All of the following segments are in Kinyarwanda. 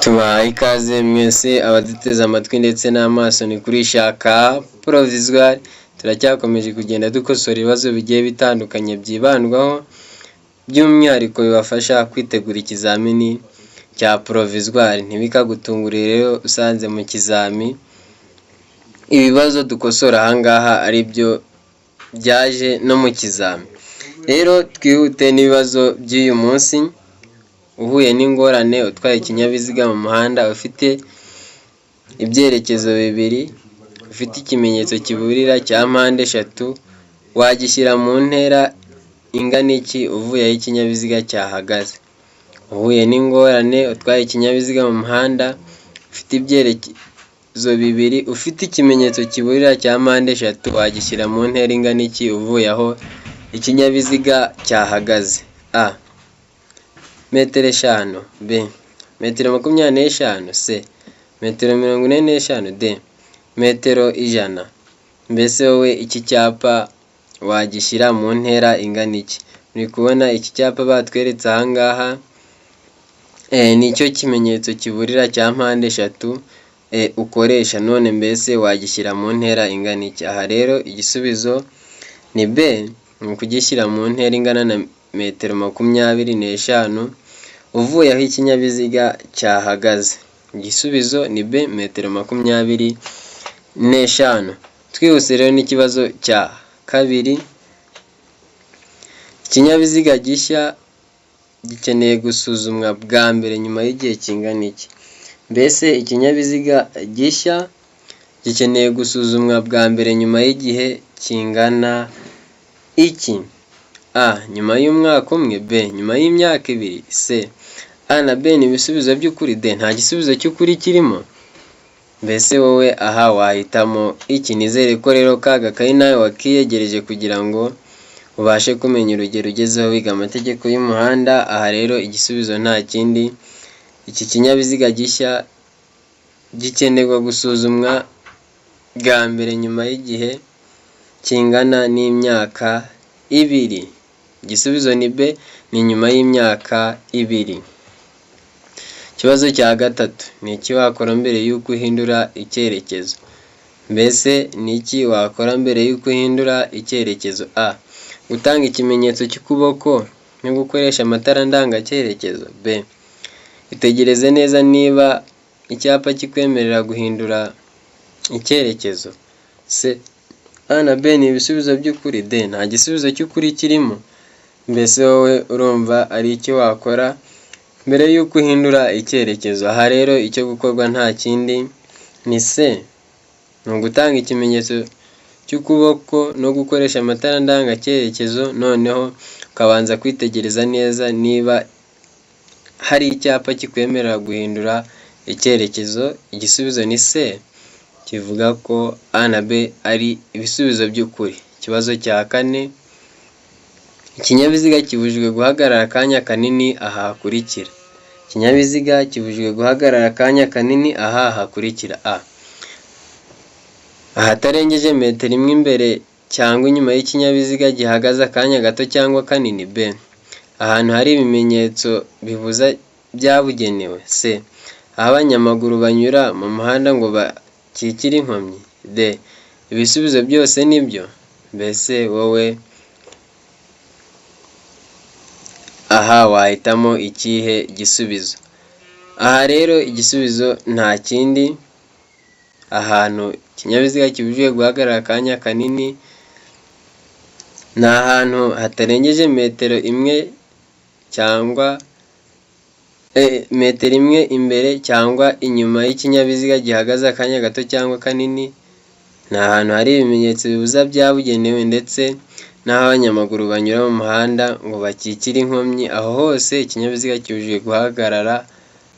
Tubahaye ikaze mwese abaduteze amatwi ndetse n'amaso ni kuri Shaka Provisoire. Turacyakomeje kugenda dukosora ibibazo bigiye bitandukanye byibandwaho, by'umwihariko bibafasha kwitegura ikizamini cya Provisoire. Ntibikagutungurire rero usanze mu kizami ibibazo dukosora ahangaha ari byo byaje no mu kizami. Rero twihute n'ibibazo by'uyu munsi. Uhuye n'ingorane utwaye ikinyabiziga mu muhanda, ufite ibyerekezo bibiri, ufite ikimenyetso kiburira cya mpande eshatu, wagishyira mu ntera ingana iki uvuye aho ikinyabiziga cyahagaze? Uhuye n'ingorane utwaye ikinyabiziga mu muhanda, ufite ibyerekezo bibiri, ufite ikimenyetso kiburira cya mpande eshatu, wagishyira mu ntera ingana iki uvuye aho ikinyabiziga cyahagaze? A. Metero 5. B. Metero 25. C. Metero 45. D. Metero 100. Mbese wowe iki cyapa wagishyira mu ntera ingana iki? Muri kubona iki cyapa batweretse ahangaha, nicyo kimenyetso kiburira cya mpande eshatu ukoresha. None mbese wagishyira mu ntera ingana iki? Aha rero igisubizo ni B, ni ukugishyira mu ntera ingana na metero 25 uvuye aho ikinyabiziga cyahagaze. Igisubizo ni B, metero 25. Twihuse rero n'ikibazo cya kabiri. Ikinyabiziga gishya gikeneye gusuzumwa bwa mbere nyuma y'igihe kingana iki? Mbese ikinyabiziga gishya gikeneye gusuzumwa bwa mbere nyuma y'igihe kingana iki? A. Nyuma y'umwaka umwe. B. Nyuma y'imyaka 2. C. A na B ni ibisubizo by'ukuri. D. Nta gisubizo cy'ukuri kirimo. Mbese wowe aha wahitamo iki? Nizere ko rero ka gakayi nawe wakiyegereje kugira ngo ubashe kumenya urugero ugezeho wiga amategeko y'umuhanda. Aha rero igisubizo nta kindi, iki kinyabiziga gishya gikenerwa gusuzumwa bwa mbere nyuma y'igihe kingana n'imyaka 2. Igisubizo ni B, ni nyuma y'imyaka 2. Ikibazo cya gatatu. Ni iki wakora mbere y'uko uhindura icyerekezo? Mbese ni iki wakora mbere y'uko uhindura icyerekezo? A. Gutanga ikimenyetso cy'ukuboko no gukoresha amatara ndangacyerekezo. B. Itegereze neza niba icyapa kikwemerera guhindura icyerekezo. C. A na B ni ibisubizo by'ukuri. D. Nta gisubizo cy'ukuri kirimo. Mbese wowe urumva ari icyo wakora mbere y'uko uhindura icyerekezo? Aha rero icyo gukorwa nta kindi ni C, ni ugutanga ikimenyetso cy'ukuboko no gukoresha amatara ndangacyerekezo, noneho ukabanza kwitegereza neza niba hari icyapa kikwemerera guhindura icyerekezo. Igisubizo ni C, kivuga ko A na B ari ibisubizo by'ukuri. Ikibazo cya kane. Ikinyabiziga kibujijwe guhagarara akanya kanini aha hakurikira. Ikinyabiziga kibujijwe guhagarara akanya kanini aha hakurikira. A. Ahatarengeje metero 1 imbere cyangwa inyuma y'ikinyabiziga gihagaze akanya gato cyangwa kanini. B. Ahantu hari ibimenyetso bibuza byabugenewe. C. Aho abanyamaguru banyura mu muhanda ngo bakikire inkomyi. D. Ibisubizo byose nibyo. Mbese wowe aha wahitamo ikihe gisubizo? Aha rero igisubizo nta kindi, ahantu ikinyabiziga kibujijwe guhagarara akanya kanini ni ahantu hatarengeje metero 1 cyangwa metero 1 imbere cyangwa inyuma y'ikinyabiziga gihagaze akanya gato cyangwa kanini, ni ahantu hari ibimenyetso bibuza byabugenewe, ndetse n'aho abanyamaguru banyura mu muhanda ngo bakikire inkomyi. Aho hose ikinyabiziga kibujijwe guhagarara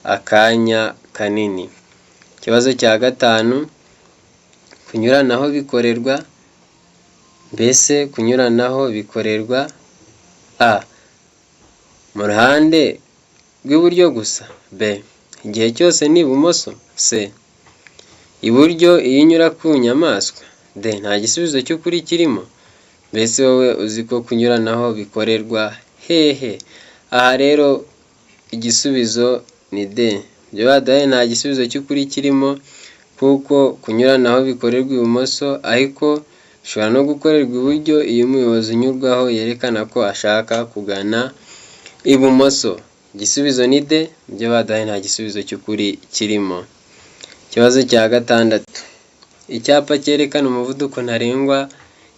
akanya kanini. Ikibazo cya gatanu. Kunyuranaho bikorerwa. Mbese kunyuranaho bikorerwa A. Mu ruhande rw'iburyo gusa. B. Igihe cyose ni ibumoso. C. Iburyo iyo unyura ku nyamaswa. D. Nta gisubizo cy'ukuri kirimo. Mbese wowe uzi ko kunyuranaho bikorerwa hehe? Aha rero igisubizo ni D. Ibyo baduhaye nta gisubizo cy'ukuri kirimo kuko kunyuranaho bikorerwa ibumoso ariko bishobora no gukorerwa iburyo iyo umuyobozi unyurwaho yerekana ko ashaka kugana ibumoso. Igisubizo ni D. Ibyo baduhaye nta gisubizo cy'ukuri kirimo. Ikibazo cya gatandatu. Icyapa cyerekana umuvuduko ntarengwa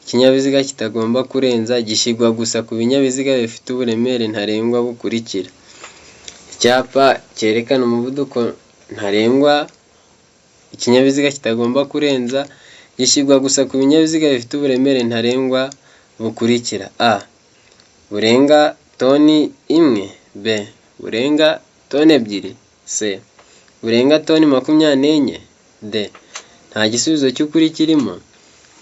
ikinyabiziga kitagomba kurenza gishyirwa gusa ku binyabiziga bifite uburemere ntarengwa bukurikira. Icyapa cyerekana umuvuduko ntarengwa ikinyabiziga kitagomba kurenza gishyirwa gusa ku binyabiziga bifite uburemere ntarengwa bukurikira: A. burenga toni 1, B. burenga toni 2, C. burenga toni 24, D. Nta gisubizo cy'ukuri kirimo.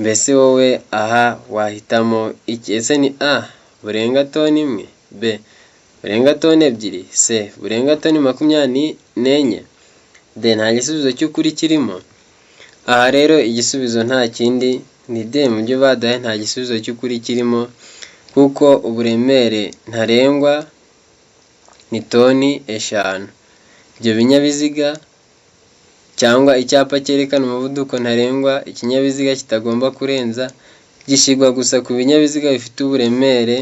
Mbese wowe aha wahitamo iki? Ese ni A. burenga toni 1, B. burenga toni 2, C. burenga toni 24, D. Nta gisubizo cy'ukuri kirimo. Aha rero igisubizo nta kindi ni D. Mu byo baduhaye nta gisubizo cy'ukuri kirimo kuko uburemere ntarengwa ni toni 5. Ibyo binyabiziga cyangwa icyapa cyerekana umuvuduko ntarengwa ikinyabiziga kitagomba kurenza gishyirwa gusa ku binyabiziga bifite uburemere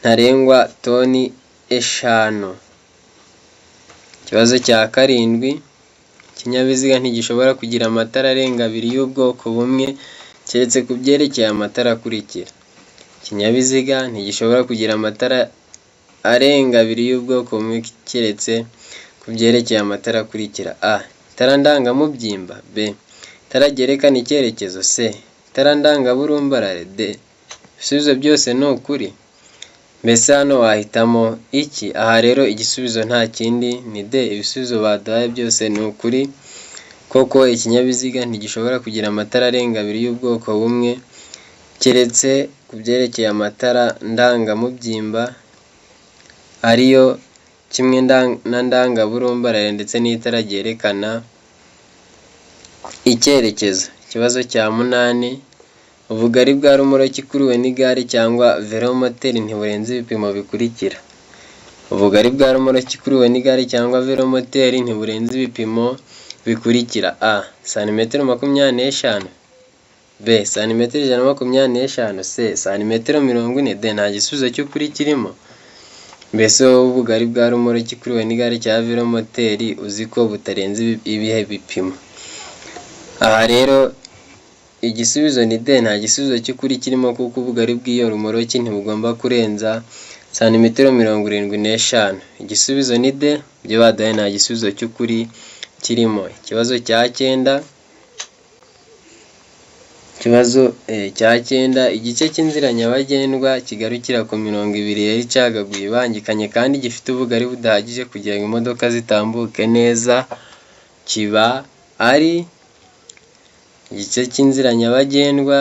ntarengwa toni 5. Ikibazo cya karindwi. Ikinyabiziga ntigishobora kugira amatara arenga 2 y'ubwoko bumwe keretse ku byerekeye amatara akurikira. Ikinyabiziga ntigishobora kugira amatara arenga 2 y'ubwoko bumwe keretse ku byerekeye amatara akurikira: A. itara ndangamubyimba, B. itara ryerekana icyerekezo, C. itara ndangaburumbarare, D. Ibisubizo byose ni ukuri. Mbese hano wahitamo iki? Aha rero igisubizo nta kindi ni D. Ibisubizo baduhaye byose ni ukuri koko ikinyabiziga ntigishobora kugira amatara arenga 2 y'ubwoko bumwe keretse ku byerekeye amatara ndangamubyimba ariyo kimwe na ndangaburumbarare ndetse n'itara ryerekana icyerekezo. Ikibazo cya 8. Ubugari bwa rumoroki ikuruwe n'igare cyangwa velomoteri ntiburenze ibipimo bikurikira. Ubugari bwa rumoroki ikuruwe n'igare cyangwa velomoteri ntiburenze ibipimo bikurikira: A. santimetero 25, B. santimetero 125, C. santimetero 40, D. Nta gisubizo cy'ukuri kirimo. Mbese wowe ubugari bwa rumoroki ikuruwe n'igare cyangwa velomoteri uzi ko butarenze ibihe bipimo? Aha rero igisubizo ni D. Nta gisubizo cy'ukuri kirimo kuko ubugari bw'iyo rumoroki ntibugomba kurenza santimetero 75. Igisubizo ni D. Ibyo baduhaye nta gisubizo cy'ukuri kirimo. Ikibazo cya 9. Igice cy'inzira nyabagendwa kigarukira ku mirongo 2 yari icagaguye ibangikanye kandi gifite ubugari budahagije kugira ngo imodoka zitambuke neza kiba ari: igice cy'inzira nyabagendwa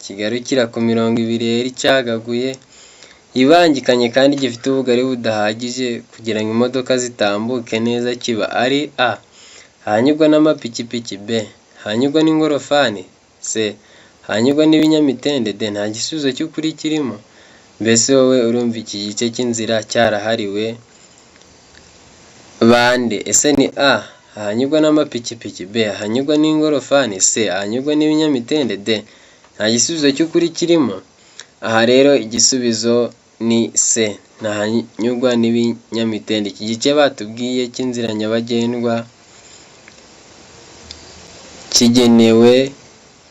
kigarukira ku mirongo 2 yari icagaguye ibangikanye kandi gifite ubugari budahagije kugira ngo imodoka zitambuke neza kiba ari: A. hanyurwa n'amapikipiki, B. hanyurwa n'ingorofani, C. hanyurwa n'ibinyamitende, D. Nta gisubizo cy'ukuri kirimo. Mbese wowe urumva iki gice cy'inzira cyarahariwe bande? Ese ni A. hanyurwa n'amapikipiki, B. hanyurwa n'ingorofani, C. hanyurwa n'ibinyamitende, D. Nta gisubizo cy'ukuri kirimo. Aha rero igisubizo ni C. ntahanyurwa n'ibinyamitende. Iki gice batubwiye cy'inzira nyabagendwa kigenewe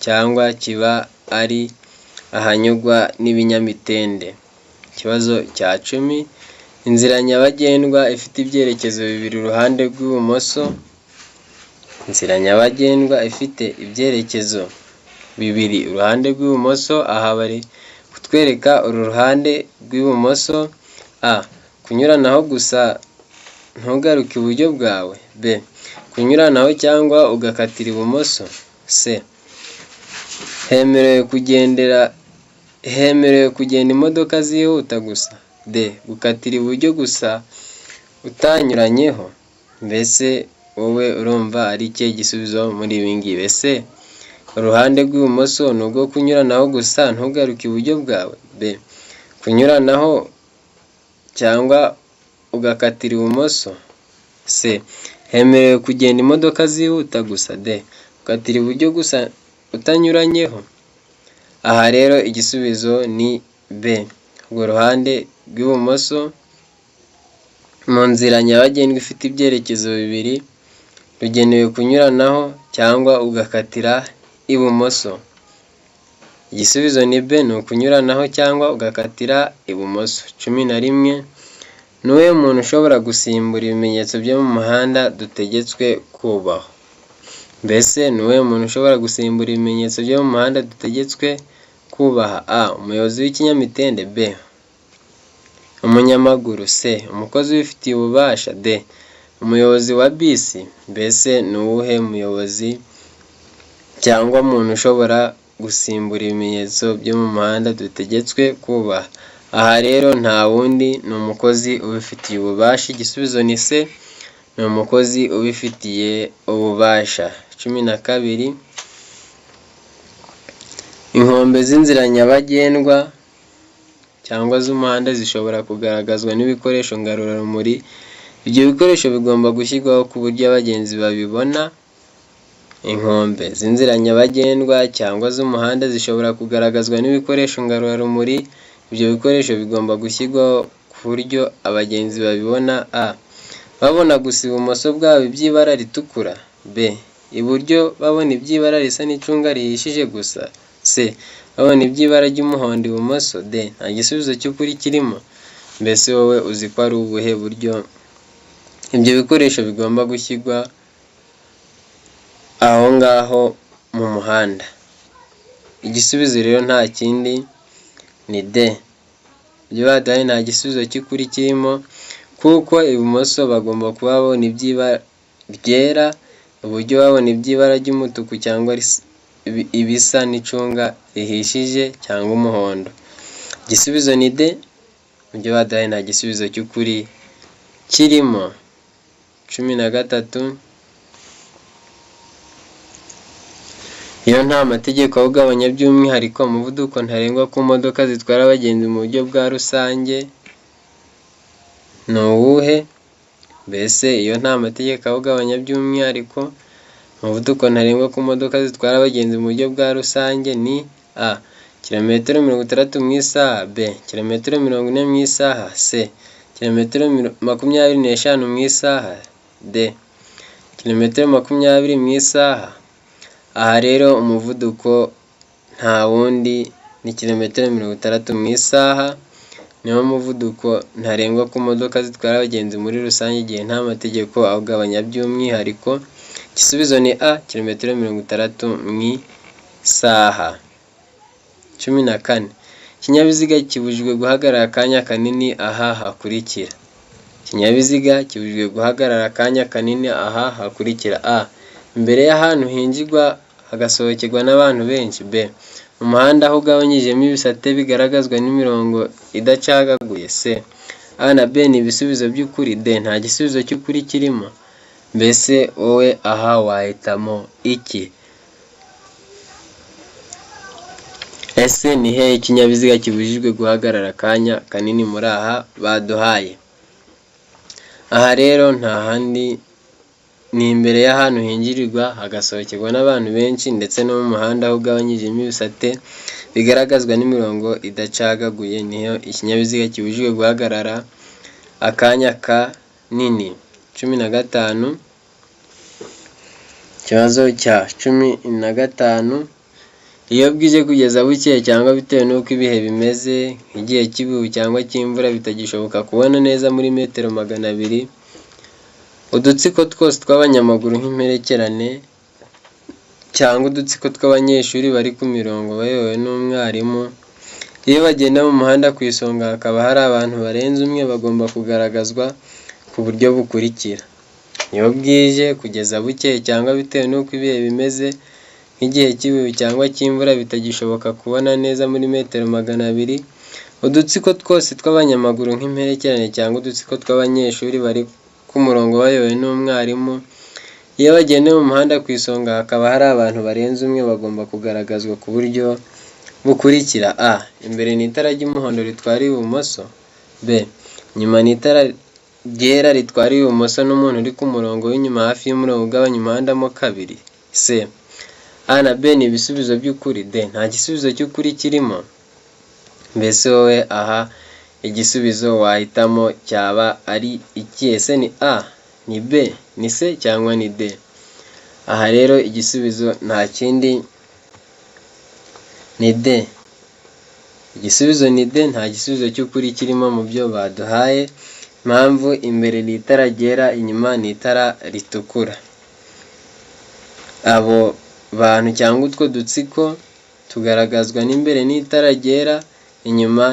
cyangwa kiba ari ahanyurwa n'ibinyamitende. Ikibazo cya 10. Inzira nyabagendwa ifite ibyerekezo bibiri uruhande rw'ibumoso. Inzira nyabagendwa ifite ibyerekezo bibiri uruhande rw'ibumoso. Aha bari kutwereka uru ruhande rw'ibumoso: A. kunyuranaho gusa ntugaruke iburyo bwawe, B. kunyuranaho cyangwa ugakatira ibumoso, C. hemerewe kugenda imodoka zihuta gusa, D. gukatira iburyo gusa utanyuranyeho. Mbese wowe urumva ari ikihe gisubizo muri ibi ngibi? Ese uruhande rw'ibumoso ni ubwo kunyuranaho gusa ntugaruke iburyo bwawe, B. kunyuranaho cyangwa ugakatira ibumoso, C. Hemerewe kugenda imodoka zihuta gusa. D. Gukatira iburyo gusa utanyuranyeho. Aha rero igisubizo ni B. Urwo ruhande rw'ibumoso mu nzira nyabagendwa ifite ibyerekezo bibiri rugenewe kunyuranaho cyangwa ugakatira ibumoso. Igisubizo ni B, ni ukunyuranaho cyangwa ugakatira ibumoso. 11. Ni uwuhe muntu ushobora gusimbura ibimenyetso byo mu muhanda dutegetswe kubaha? Mbese ni uwuhe muntu ushobora gusimbura ibimenyetso byo mu muhanda dutegetswe kubaha? A. Umuyobozi w'ikinyamitende. B. Umunyamaguru. C. Umukozi ubifitiye ububasha. D. Umuyobozi wa bisi. Mbese ni uwuhe muyobozi cyangwa muntu ushobora gusimbura ibimenyetso byo mu muhanda dutegetswe kubaha? Aha rero nta wundi, ni umukozi ubifitiye ububasha. Igisubizo ni C, ni umukozi ubifitiye ububasha. 12. Inkombe z'inzira nyabagendwa cyangwa z'umuhanda zishobora kugaragazwa n'ibikoresho ngarurarumuri. Ibyo bikoresho bigomba gushyirwaho ku buryo abagenzi babibona. Inkombe z'inzira nyabagendwa cyangwa z'umuhanda zishobora kugaragazwa n'ibikoresho ngarurarumuri. Ibyo bikoresho bigomba gushyirwaho ku buryo abagenzi babibona. A. Babona gusa ibumoso bwabo iby'ibara ritukura. B. Iburyo babona iby'ibara risa n'icunga rihishije gusa. C. Babona iby'ibara ry'umuhondo ibumoso. D. Nta gisubizo cy'ukuri kirimo. Mbese wowe uzi ko ari ubuhe buryo ibyo bikoresho bigomba gushyirwa aho ngaho mu muhanda? Igisubizo rero nta kindi ni D. Ibyo baduhaye nta gisubizo cy'ukuri kirimo, kuko ibumoso bagomba kuba babona iby'ibara ryera, iburyo babona iby'ibara ry'umutuku cyangwa ibisa n'icunga rihishije cyangwa umuhondo. Igisubizo ni D. Ibyo baduhaye nta gisubizo cy'ukuri kirimo. 13. Iyo nta mategeko awugabanya by'umwihariko umuvuduko ntarengwa ku modoka zitwara abagenzi mu buryo bwa rusange ni uwuhe? Mbese iyo nta mategeko awugabanya by'umwihariko umuvuduko ntarengwa ku modoka zitwara abagenzi mu buryo bwa rusange ni A. Kilometero 60 mu isaha. B. Kilometero 40 mu isaha. C. Kilometero 25 mu isaha. D. Kilometero 20 mu isaha. Aha rero umuvuduko nta wundi ni kilometero 60 mu isaha. Niwo muvuduko ntarengwa ku modoka zitwara abagenzi muri rusange igihe nta mategeko awugabanya by'umwihariko. Igisubizo ni A. Kilometero 60 mu isaha. 14. Ikinyabiziga kibujijwe guhagarara akanya kanini aha hakurikira. Ikinyabiziga kibujijwe guhagarara akanya kanini aha hakurikira. A. Imbere y'ahantu hinjirwa hagasohokerwa n'abantu benshi. B. Mu muhanda aho ugabanyijemo ibisate bigaragazwa n'imirongo idacagaguye. C. A na B ni ibisubizo by'ukuri. D. Nta gisubizo cy'ukuri kirimo. Mbese wowe aha wahitamo iki? Ese ni hehe ikinyabiziga kibujijwe guhagarara akanya kanini muri aha baduhaye? Aha rero nta handi, ni imbere y'ahantu hinjirirwa hagasohokerwa n'abantu benshi ndetse no mu muhanda aho ugabanyijemo ibisate bigaragazwa n'imirongo idacagaguye niho ikinyabiziga kibujijwe guhagarara akanya kanini. 15. Ikibazo cya 15. Iyo bwije kugeza bukeye cyangwa bitewe n'uko ibihe bimeze nk'igihe cy'ibihu cyangwa cy'imvura bitagishoboka kubona neza muri metero 200, udutsiko twose tw'abanyamaguru nk'imperekerane cyangwa udutsiko tw'abanyeshuri bari ku mirongo bayobowe n'umwarimu, iyo bagenda mu muhanda ku isonga hakaba hari abantu barenze umwe bagomba kugaragazwa ku buryo bukurikira. Iyo bwije kugeza bukeye cyangwa bitewe n'uko ibihe bimeze nk'igihe cy'ibihu cyangwa cy'imvura bitagishoboka kubona neza muri metero 200, udutsiko twose tw'abanyamaguru nk'imperekerane cyangwa udutsiko tw'abanyeshuri bari ku murongo bayobowe n'umwarimu, iyo bagenda mu muhanda ku isonga hakaba hari abantu barenze umwe bagomba kugaragazwa ku buryo bukurikira. A. Imbere ni itara ry'umuhondo ritwara ibumoso. B. Inyuma ni itara ryera ritwara ibumoso n'umuntu uri ku murongo w'inyuma hafi y'umurongo ugabanya umuhanda mo kabiri. C. A na B ni ibisubizo by'ukuri. D. Nta gisubizo cy'ukuri kirimo. Mbese wowe aha igisubizo wahitamo cyaba ari iki? Ese ni A, ni B, ni C cyangwa ni D? Aha rero igisubizo nta kindi ni D. Igisubizo ni D, nta gisubizo cy'ukuri kirimo mu byo baduhaye. Impamvu imbere ni itara ryera, inyuma ni itara ritukura. Abo bantu cyangwa utwo dutsiko tugaragazwa n'imbere n'itara ryera, inyuma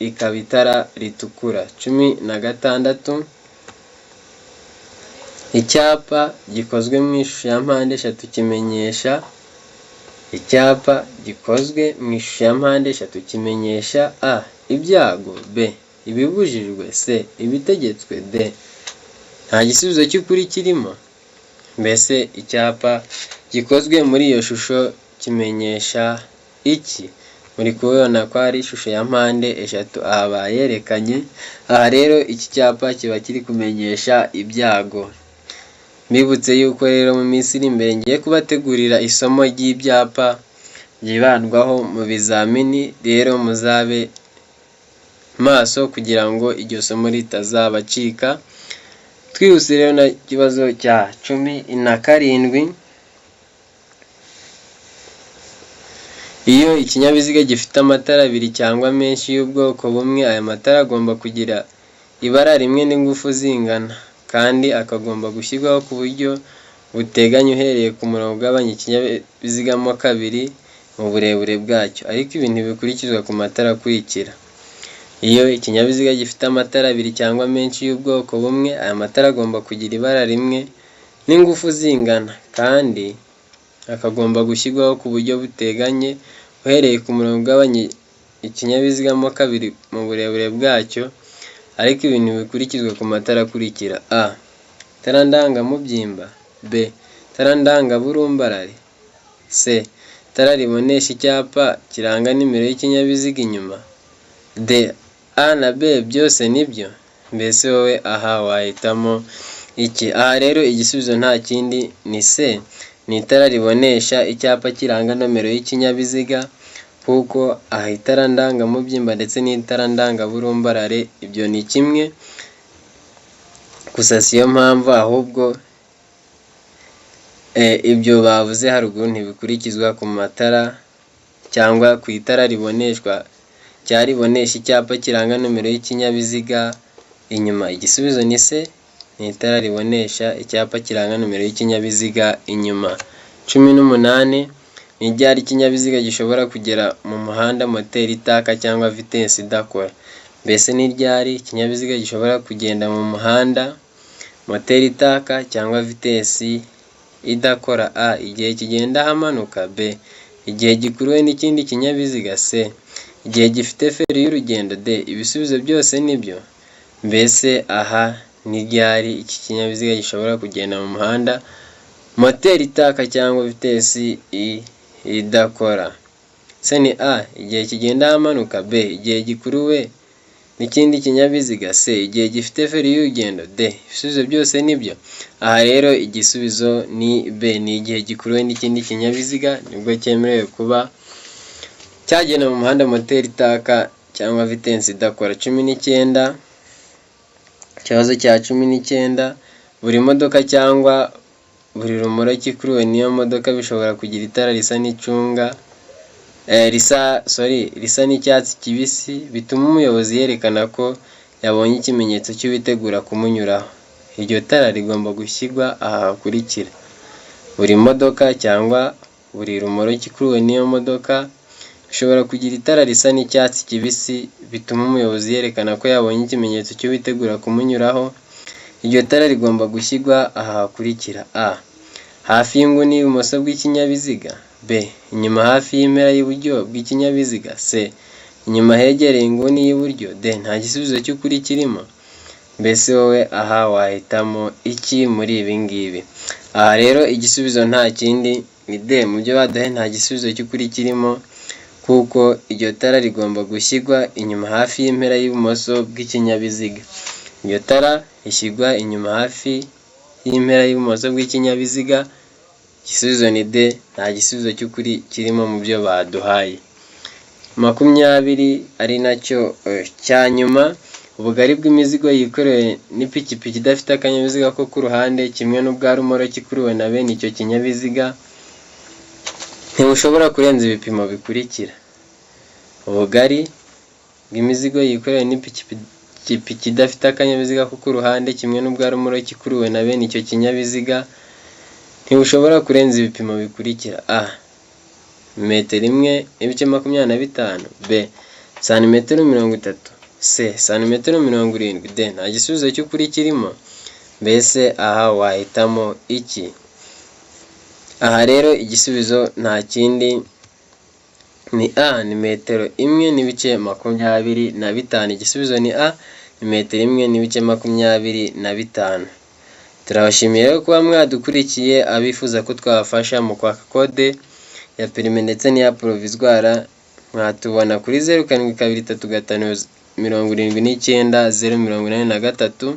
ikaba itara ritukura. 16. Icyapa gikozwe mu ishusho ya mpande eshatu kimenyesha. Icyapa gikozwe mu ishusho ya mpande eshatu kimenyesha A. Ibyago. B. Ibibujijwe. C. Ibitegetswe. D. Nta gisubizo cy'ukuri kirimo. Mbese icyapa gikozwe muri iyo shusho kimenyesha iki? Muri kubona ko ari ishusho ya mpande eshatu aha bayerekanye. Aha rero iki cyapa kiba kiri kumenyesha ibyago. Mbibutse yuko rero mu minsi iri imbere ngiye kubategurira isomo ry'ibyapa byibandwaho mu bizamini, rero muzabe maso kugira ngo iryo somo ritazabacika. Twihuse rero na kibazo cya 17. Iyo ikinyabiziga gifite amatara abiri cyangwa menshi y'ubwoko bumwe, aya matara agomba kugira ibara rimwe n'ingufu zingana, kandi akagomba gushyirwaho ku buryo buteganye uhereye ku murongo ugabanya ikinyabiziga mo kabiri mu burebure bwacyo. Ariko ibintu bikurikizwa ku matara akurikira. Iyo ikinyabiziga gifite amatara abiri cyangwa menshi y'ubwoko bumwe, aya matara agomba kugira ibara rimwe n'ingufu zingana, kandi akagomba gushyirwaho ku buryo buteganye uhereye ku murongo ugabanya ikinyabiziga mo kabiri mu burebure bwacyo. Ariko ibintu bikurikizwa ku matara akurikira. A. Itara ndangamubyimba. B. Itara ndangaburumbarare. C. Itara ribonesha icyapa kiranga nimero y'ikinyabiziga inyuma. D. A na B byose nibyo. Mbese wowe aha wahitamo iki? Aha rero igisubizo nta kindi ni C. Ni itara ribonesha icyapa kiranga nomero y'ikinyabiziga, kuko aha itara ndangamubyimba ndetse n'itara ndangaburumbarare ibyo ni kimwe. Gusa siyo mpamvu, ahubwo ibyo bavuze haruguru ntibikurikizwa ku matara cyangwa ku itara ribonesha icyapa kiranga nomero y'ikinyabiziga inyuma. Igisubizo ni C. Ni itara ribonesha icyapa kiranga nomero y'ikinyabiziga inyuma. 18. Ni ryari ikinyabiziga gishobora kugera mu muhanda moteri itaka cyangwa vitesi idakora? Mbese ni ryari ikinyabiziga gishobora kugenda mu muhanda moteri itaka cyangwa vitesi idakora? A. Igihe kigenda hamanuka. B. Igihe gikuruwe n'ikindi kinyabiziga. C. Igihe gifite feri y'urugendo. D. Ibisubizo byose nibyo. Mbese aha ni ryari iki kinyabiziga gishobora kugenda mu muhanda moteri itaka cyangwa vitesi idakora? C ni A. Igihe kigenda hamanuka. B. Igihe gikuruwe n'ikindi kinyabiziga. C. Igihe gifite feri y'urugendo. D. Ibisubizo byose nibyo. Aha rero igisubizo ni B. Ni igihe gikuruwe n'ikindi kinyabiziga nibwo cyemerewe kuba cyagenda mu muhanda moteri itaka cyangwa vitesi idakora. 19. Ikibazo cya 19. Buri modoka cyangwa buri rumuri gikuruwe n'iyo modoka bishobora kugira itara risa n'icunga risa n'icyatsi kibisi, bituma umuyobozi yerekana ko yabonye ikimenyetso cy'uwitegura kumunyuraho. Iryo tara rigomba gushyirwa aha hakurikira. Buri modoka cyangwa buri rumuri gikuruwe n'iyo modoka bishobora kugira itara risa n'icyatsi kibisi, bituma umuyobozi yerekana ko yabonye ikimenyetso cy'uwitegura kumunyuraho. Iryo tara rigomba gushyirwa aha hakurikira. A. Hafi y'inguni y'ibumoso bw'ikinyabiziga. B. Inyuma hafi y'impera y'iburyo bw'ikinyabiziga. C. Inyuma hegereye inguni y'iburyo. D. Nta gisubizo cy'ukuri kirimo. Mbese wowe aha wahitamo iki muri ibi ngibi? Aha rero igisubizo nta kindi ni D. Mu byo baduhaye nta gisubizo cy'ukuri kirimo, kuko iryo tara rigomba gushyirwa inyuma hafi y'impera y'ibumoso bw'ikinyabiziga. Iryo tara rishyirwa inyuma hafi y'impera y'ibumoso bw'ikinyabiziga. Igisubizo ni D, nta gisubizo cy'ukuri kirimo mu byo baduhaye. 20 ari nacyo cya nyuma, ubugari bw'imizigo yikorewe n'ipikipiki idafite akanyabiziga ko ku ruhande kimwe n'ubwa rumoroki ikuruwe na bene icyo kinyabiziga ntibushobora kurenza ibipimo bikurikira. Ubugari bw'imizigo yikorewe n'ipikipiki idafite akanyabiziga ko ku ruhande kimwe n'ubwa rumoroki ikuruwe na bene icyo kinyabiziga ntibushobora kurenza ibipimo bikurikira: A, metero 1.25, B, santimetero 30, C, santimetero 70. D, nta gisubizo cy'ukuri kirimo. Mbese aha wahitamo iki? Aha rero igisubizo nta kindi ni A, ni metero 1.25. Igisubizo ni A, ni metero 1.25. Turabashimiye kuba mwadukurikiye. Abifuza ko twabafasha mu kwaka kode ya perime ndetse n'iya provisoire mwatubona kuri 0723579083.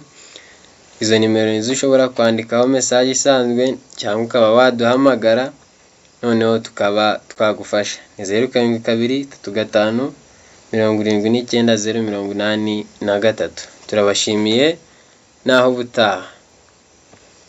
Izo nimero nizo ushobora kwandikaho message isanzwe cyangwa ukaba waduhamagara noneho tukaba twagufasha. Ni 0723579083. Turabashimiye naho butaha.